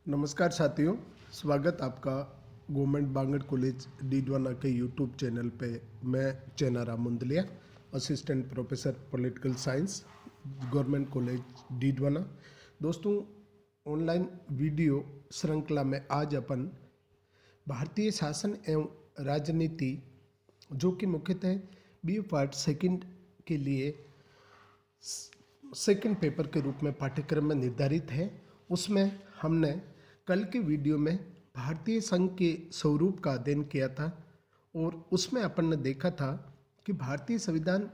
नमस्कार साथियों, स्वागत आपका गवर्नमेंट बांगड़ कॉलेज डीडवाना के यूट्यूब चैनल पे। मैं Chenaram Mundliya, assistant professor political science, government college Didwana. दोस्तों, ऑनलाइन वीडियो श्रृंखला में आज अपन भारतीय शासन एवं राजनीति, जो कि मुख्यतः बी पार्ट सेकंड के लिए सेकंड पेपर के रूप में पाठ्यक्रम में निर्धारित है, उसमें हमने कल के वीडियो में भारतीय संघ के स्वरूप का अध्ययन किया था और उसमें अपन ने देखा था कि भारतीय संविधान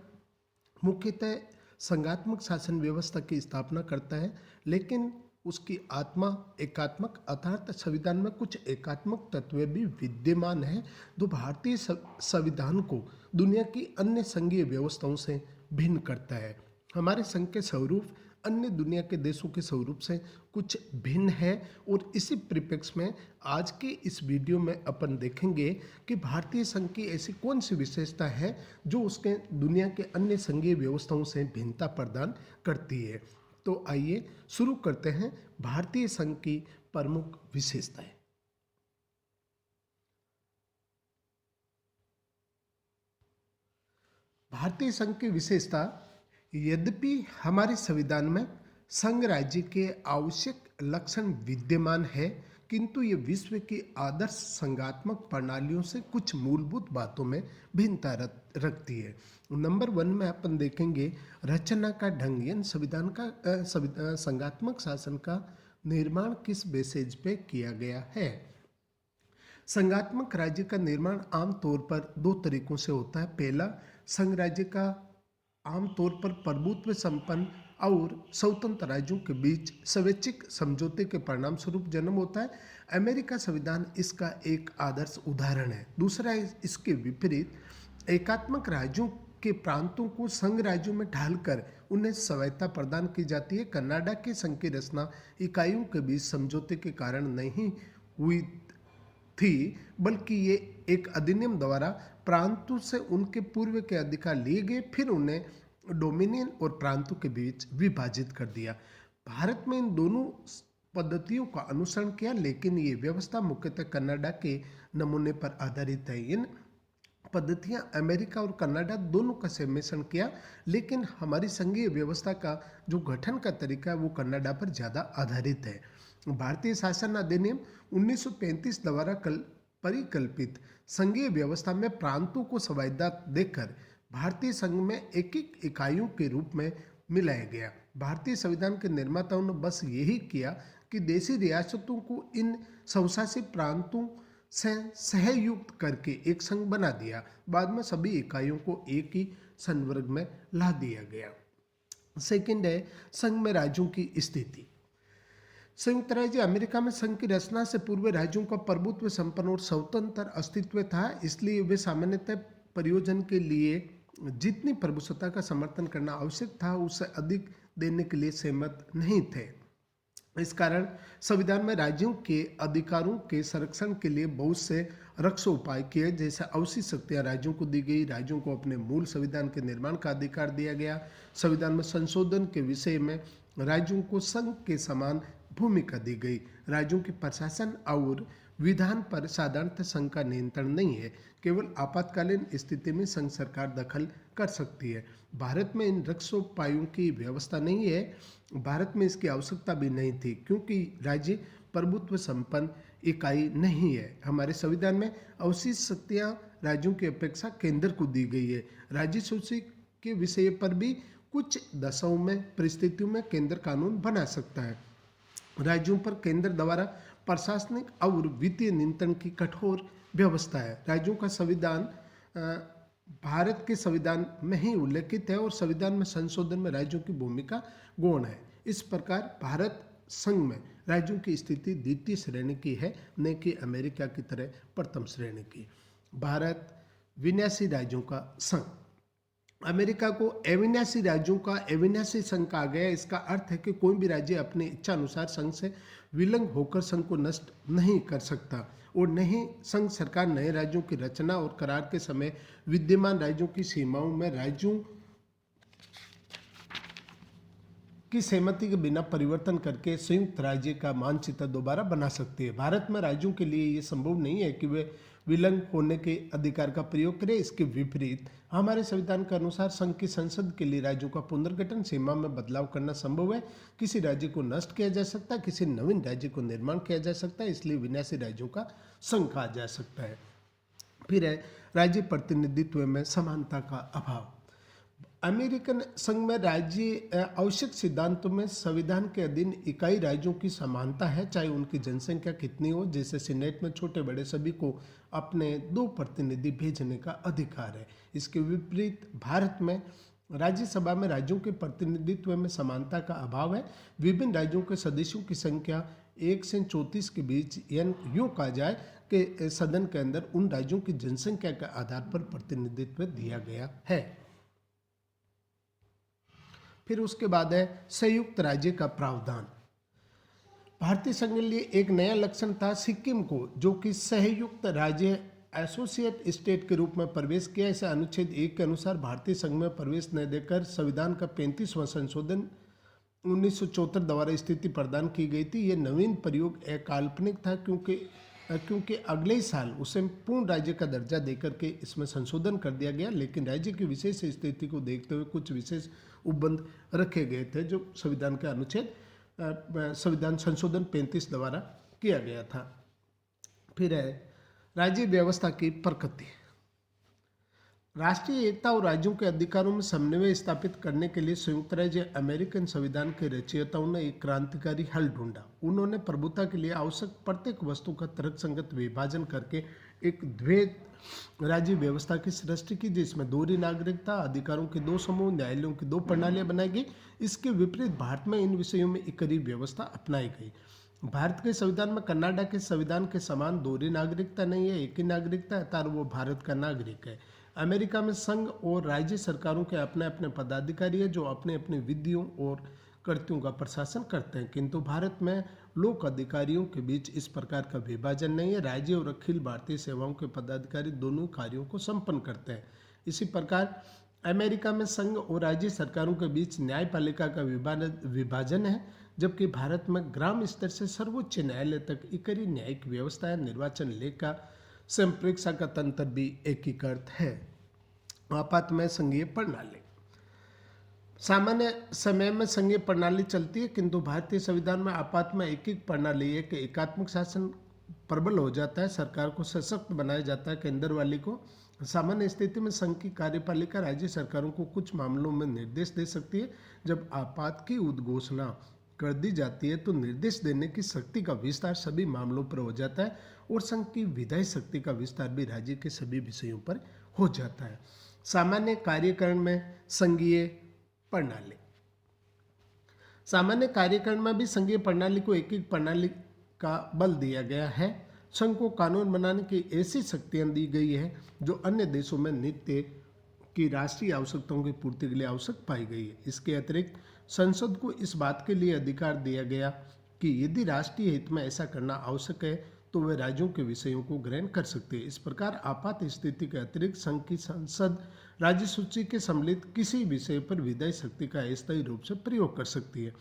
मुख्यतः संघात्मक शासन व्यवस्था की स्थापना करता है, लेकिन उसकी आत्मा एकात्मक, अर्थात संविधान में कुछ एकात्मक तत्व भी विद्यमान है जो भारतीय संविधान को दुनिया की अन्य संघीय व्यवस्थाओं से भिन्न करता है। हमारे संघ के स्वरूप अन्य दुनिया के देशों के स्वरूप से कुछ भिन्न है और इसी परिप्रेक्ष्य में आज के इस वीडियो में अपन देखेंगे कि भारतीय संघ की ऐसी कौन सी विशेषता है जो उसके दुनिया के अन्य संघीय व्यवस्थाओं से भिन्नता प्रदान करती है। तो आइए शुरू करते हैं भारतीय संघ की प्रमुख विशेषताएं। भारतीय संघ की विशेषता, यद्यपि हमारे संविधान में संघ राज्य के आवश्यक लक्षण विद्यमान है, किंतु ये विश्व की आदर्श संघात्मक प्रणालियों से कुछ मूलभूत बातों में भिन्नता रखती है। नंबर 1 में अपन देखेंगे रचना का ढंग, यानी संविधान का संघात्मक शासन का निर्माण किस बेसिस पे किया गया है। संघात्मक राज्य का निर्माण आमतौर पर दो तरीकों से होता है। पहला, संघ राज्य का आमतौर पर प्रभुत्व संपन्न और स्वतंत्र राज्यों के बीच स्वैच्छिक समझौते के परिणाम स्वरूप जन्म होता है। अमेरिका संविधान इसका एक आदर्श उदाहरण है। दूसरा, इसके विपरीत एकात्मक राज्यों के प्रांतों को संघ राज्यों में ढालकर उन्हें स्वायत्तता प्रदान की जाती है। कनाडा के संघ की रचना इकाइयों के बीच समझौते के कारण नहीं हुई थी, बल्कि ये एक अधिनियम द्वारा प्रांतों से उनके पूर्व के अधिकार लिए गए, फिर उन्हें डोमिनियन और प्रांतों के बीच विभाजित कर दिया। भारत में इन दोनों पद्धतियों का अनुसरण किया, लेकिन ये व्यवस्था मुख्यतः कनाडा के नमूने पर आधारित है। इन पद्धतियां अमेरिका और कनाडा दोनों का सम्मिश्रण किया, लेकिन हमारी संघीय व्यवस्था का जो गठन का तरीका है वो कनाडा पर ज़्यादा आधारित है। भारतीय शासन अधिनियम 1935 द्वारा परिकल्पित संघीय व्यवस्था में प्रांतों को स्वायत्तता देकर भारतीय संघ में एक एक इकाइयों के रूप में मिलाया गया। भारतीय संविधान के निर्माताओं ने बस यही किया कि देशी रियासतों को इन स्वशासित प्रांतों से सहयुक्त करके एक संघ बना दिया। बाद में सभी इकाइयों को एक ही संवर्ग में ला दिया गया। सेकंड है संघ में राज्यों की स्थिति। संयुक्त राज्य अमेरिका में संघ की रचना से पूर्व राज्यों का प्रभुत्व संपन्न और स्वतंत्र अस्तित्व था, इसलिए वे सामान्यतः प्रयोजन के लिए जितनी प्रभुसत्ता का समर्थन करना आवश्यक था उससे अधिक देने के लिए सहमत नहीं थे। इस कारण संविधान में राज्यों के अधिकारों के संरक्षण के लिए बहुत से रक्षोपाय किए, जैसे आवश्यक शक्तियां राज्यों को दी गई, राज्यों को अपने मूल संविधान के निर्माण का अधिकार दिया गया, संविधान में संशोधन के विषय में राज्यों को संघ के समान भूमिका दी गई, राज्यों के प्रशासन और विधान पर साधारणतः संघ का नियंत्रण नहीं है, केवल आपातकालीन स्थिति में संघ सरकार दखल कर सकती है। भारत में इन रक्षोपायों की व्यवस्था नहीं है। भारत में इसकी आवश्यकता भी नहीं थी, क्योंकि राज्य प्रभुत्व संपन्न इकाई नहीं है। हमारे संविधान में अवशिष्ट शक्तियाँ राज्यों की अपेक्षा केंद्र को दी गई है। राज्य सूची के विषय पर भी कुछ दशाओं में परिस्थितियों में केंद्र कानून बना सकता है। राज्यों पर केंद्र द्वारा प्रशासनिक और वित्तीय नियंत्रण की कठोर व्यवस्था है। राज्यों का संविधान भारत के संविधान में ही उल्लेखित है और संविधान में संशोधन में राज्यों की भूमिका गौण है। इस प्रकार भारत संघ में राज्यों की स्थिति द्वितीय श्रेणी की है, न कि अमेरिका की तरह प्रथम श्रेणी की। भारत विन्यासी राज्यों का संघ। अमेरिका को अविन्यासी राज्यों का अविन्यासी संघ कहा गया। इसका अर्थ है कि कोई भी राज्य अपनी इच्छा अनुसार संघ से विलंग होकर संघ को नष्ट नहीं कर सकता और न ही संघ सरकार नए राज्यों की रचना और करार के समय विद्यमान राज्यों की सीमाओं में राज्यों की सहमति के बिना परिवर्तन करके संयुक्त राज्य का मानचित्र दोबारा बना सकती है। भारत में राज्यों के लिए ये संभव नहीं है कि वे विलंग होने के अधिकार का प्रयोग करें। इसके विपरीत हमारे संविधान के अनुसार संघ की संसद के लिए राज्यों का पुनर्गठन, सीमा में बदलाव करना संभव है। किसी राज्य को नष्ट किया जा सकता है, किसी नवीन राज्य को निर्माण किया जा सकता है, इसलिए विनाशी राज्यों का संघ कहा जा सकता है। फिर है राज्य प्रतिनिधित्व में समानता का अभाव। अमेरिकन संघ में राज्य आवश्यक सिद्धांतों में संविधान के अधीन इकाई राज्यों की समानता है, चाहे उनकी जनसंख्या कितनी हो। जैसे सीनेट में छोटे बड़े सभी को अपने 2 प्रतिनिधि भेजने का अधिकार है। इसके विपरीत भारत में राज्यसभा में राज्यों के प्रतिनिधित्व में समानता का अभाव है। विभिन्न राज्यों के सदस्यों की संख्या 1 से 34 के बीच, यूँ कहा जाए कि सदन के अंदर उन राज्यों की जनसंख्या के आधार पर प्रतिनिधित्व दिया गया है। फिर उसके बाद है संयुक्त राज्य का प्रावधान। भारतीय संघ के लिए एक नया लक्षण था सिक्किम को, जो कि संयुक्त राज्य एसोसिएट स्टेट के रूप में प्रवेश किया। इसे अनुच्छेद 1 के अनुसार भारतीय संघ में प्रवेश न देकर संविधान का 35वां संशोधन 1974 द्वारा स्थिति प्रदान की गई थी। यह नवीन प्रयोग अकाल्पनिक था क्योंकि अगले ही साल उसे पूर्ण राज्य का दर्जा देकर के इसमें संशोधन कर दिया गया। लेकिन राज्य की विशेष स्थिति को देखते हुए कुछ विशेष उपबंध रखे गए थे, जो संविधान के संविधान संशोधन 35 द्वारा किया गया था। फिर है राज्य व्यवस्था की प्रकृति। राष्ट्रीय एकता और राज्यों के अधिकारों में समन्वय स्थापित करने के लिए संयुक्त राज्य अमेरिकन संविधान के रचयिताओं ने एक क्रांतिकारी हल ढूंढा। उन्होंने प्रभुता के लिए आवश्यक प्रत्येक वस्तु का तर्कसंगत विभाजन करके एक द्वैत राज्य व्यवस्था की सृष्टि की, जिसमें दोहरी नागरिकता, अधिकारों के 2 समूह, न्यायालयों की 2 प्रणालियां बनाई गई। इसके विपरीत भारत में इन विषयों में इकरी व्यवस्था अपनाई गई। भारत के संविधान में कनाडा के संविधान के समान दोहरी नागरिकता नहीं है, एक ही नागरिकता है, तार वो भारत का नागरिक है। अमेरिका में संघ और राज्य सरकारों के अपने अपने पदाधिकारी हैं, जो अपने अपने विधियों और कृत्यों का प्रशासन करते हैं, किंतु भारत में लोक अधिकारियों के बीच इस प्रकार का विभाजन नहीं है। राज्य और अखिल भारतीय सेवाओं के पदाधिकारी दोनों कार्यों को संपन्न करते हैं। इसी प्रकार अमेरिका में संघ और राज्य सरकारों के बीच न्यायपालिका का विभाजन है, जबकि भारत में ग्राम स्तर से सर्वोच्च न्यायालय तक इकरी न्यायिक व्यवस्था है। निर्वाचन लेखा संप्रेक्षा का तंत्र भी एकीकृत है। आपात में संघीय प्रणाली। सामान्य समय में संघीय प्रणाली चलती है, किंतु भारतीय संविधान में आपात में एकीकृत प्रणाली है कि एकात्मक शासन प्रबल हो जाता है, सरकार को सशक्त बनाया जाता है केंद्र वाली को। सामान्य स्थिति में संघ की कार्यपालिका राज्य सरकारों को कुछ मामलों में निर्देश दे सकती है। जब आपात की उद्घोषणा कर दी जाती है तो निर्देश देने की शक्ति का विस्तार सभी मामलों पर हो जाता है और संघ की विधायी शक्ति का विस्तार भी राज्य के सभी विषयों पर हो जाता है। सामान्य कार्यकारण में संघीय प्रणाली। सामान्य कार्यकारण में भी संघीय प्रणाली को एक प्रणाली का बल दिया गया है। संघ को कानून बनाने की ऐसी शक्तियां दी गई है जो अन्य देशों में नित्य की राष्ट्रीय आवश्यकताओं की पूर्ति के लिए आवश्यक पाई गई है। इसके अतिरिक्त संसद को इस बात के लिए अधिकार दिया गया कि यदि राष्ट्रीय हित में ऐसा करना आवश्यक है तो वे राज्यों के विषयों को ग्रहण कर सकते हैं। इस प्रकार आपात स्थिति के अतिरिक्त संघ की संसद राज्य सूची के सम्मिलित किसी विषय पर विधायी शक्ति का अस्थायी रूप से प्रयोग कर सकती है।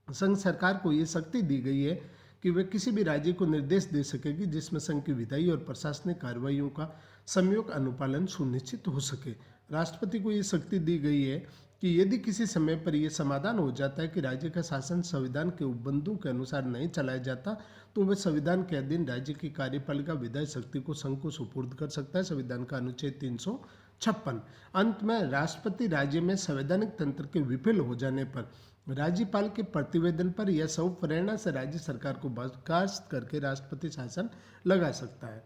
संघ सरकार को ये शक्ति दी गई है कि वे किसी भी राज्य को निर्देश दे सकेगी जिसमें संघ की विधायी और प्रशासनिक कार्रवाइयों का सम्यक अनुपालन सुनिश्चित हो सके। राष्ट्रपति को ये शक्ति दी गई है कि यदि किसी समय पर यह समाधान हो जाता है कि राज्य का शासन संविधान के उपबंधों के अनुसार नहीं चलाया जाता तो वह संविधान के अधीन राज्य की कार्यपालिका विधायी शक्ति को संघ को सुपुर्द कर सकता है। संविधान का अनुच्छेद 356। अंत में राष्ट्रपति राज्य में संवैधानिक तंत्र के विफल हो जाने पर राज्यपाल के प्रतिवेदन पर यह सब प्रेरणा से राज्य सरकार को बर्खास्त करके राष्ट्रपति शासन लगा सकता है।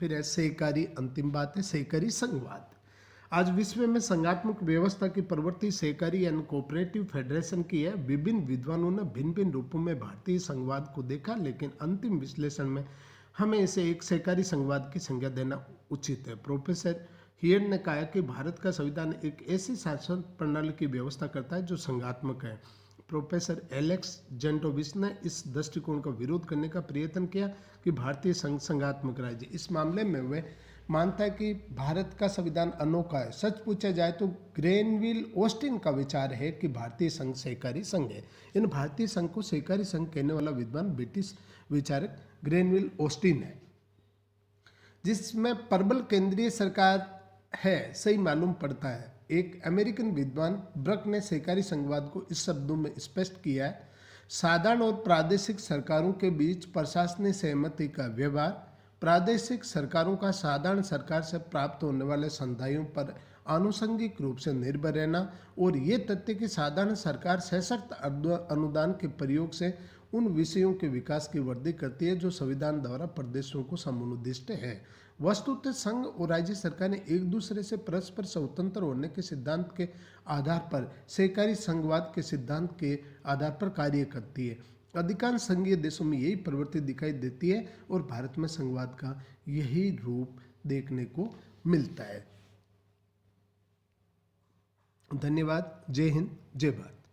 फिर है सहकारी। अंतिम बात है सहकारी संघवाद। आज विश्व में संघात्मक व्यवस्था की प्रवृत्ति सहकारी यानी कोऑपरेटिव फेडरेशन की है। विभिन्न विद्वानों ने भिन्न भिन्न रूपों में भारतीय संघवाद को देखा, लेकिन अंतिम विश्लेषण में हमें इसे एक सहकारी संघवाद की संज्ञा देना उचित है। प्रोफेसर हियर ने कहा कि भारत का संविधान एक ऐसी शासन प्रणाली की व्यवस्था करता है जो संघात्मक है। प्रोफेसर एलेक्स जेंटोविच ने इस दृष्टिकोण का विरोध करने का प्रयत्न किया कि भारतीय संघात्मक राज्य। इस मामले में वे मानता है कि भारत का संविधान अनोखा है। सच पूछा जाए तो ग्रेनविल ऑस्टिन का विचार है कि भारतीय संघ सहकारी संघ है। इन भारतीय संघ को सहकारी संघ कहने वाला विद्वान ब्रिटिश विचारक ग्रेनविल ऑस्टिन है, जिसमें प्रबल केंद्रीय सरकार है सही मालूम पड़ता है। एक अमेरिकन विद्वान ब्रक ने सहकारी संघवाद को इस शब्दों में स्पष्ट किया है: साधारण और प्रादेशिक सरकारों के बीच प्रशासनिक सहमति का व्यवहार, प्रादेशिक सरकारों का साधारण सरकार से प्राप्त होने वाले संदायों पर आनुषंगिक रूप से निर्भर रहना, और ये तथ्य कि साधारण सरकार सशक्त अनुदान के प्रयोग से उन विषयों के विकास की वृद्धि करती है जो संविधान द्वारा प्रदेशों को समुन्निष्ट है। वस्तुतः संघ और राज्य सरकारें एक दूसरे से परस्पर स्वतंत्र होने के सिद्धांत के आधार पर सहकारी संघवाद के सिद्धांत के आधार पर कार्य करती है। अधिकांश संघीय देशों में यही प्रवृत्ति दिखाई देती है और भारत में संघवाद का यही रूप देखने को मिलता है। धन्यवाद। जय हिंद, जय भारत।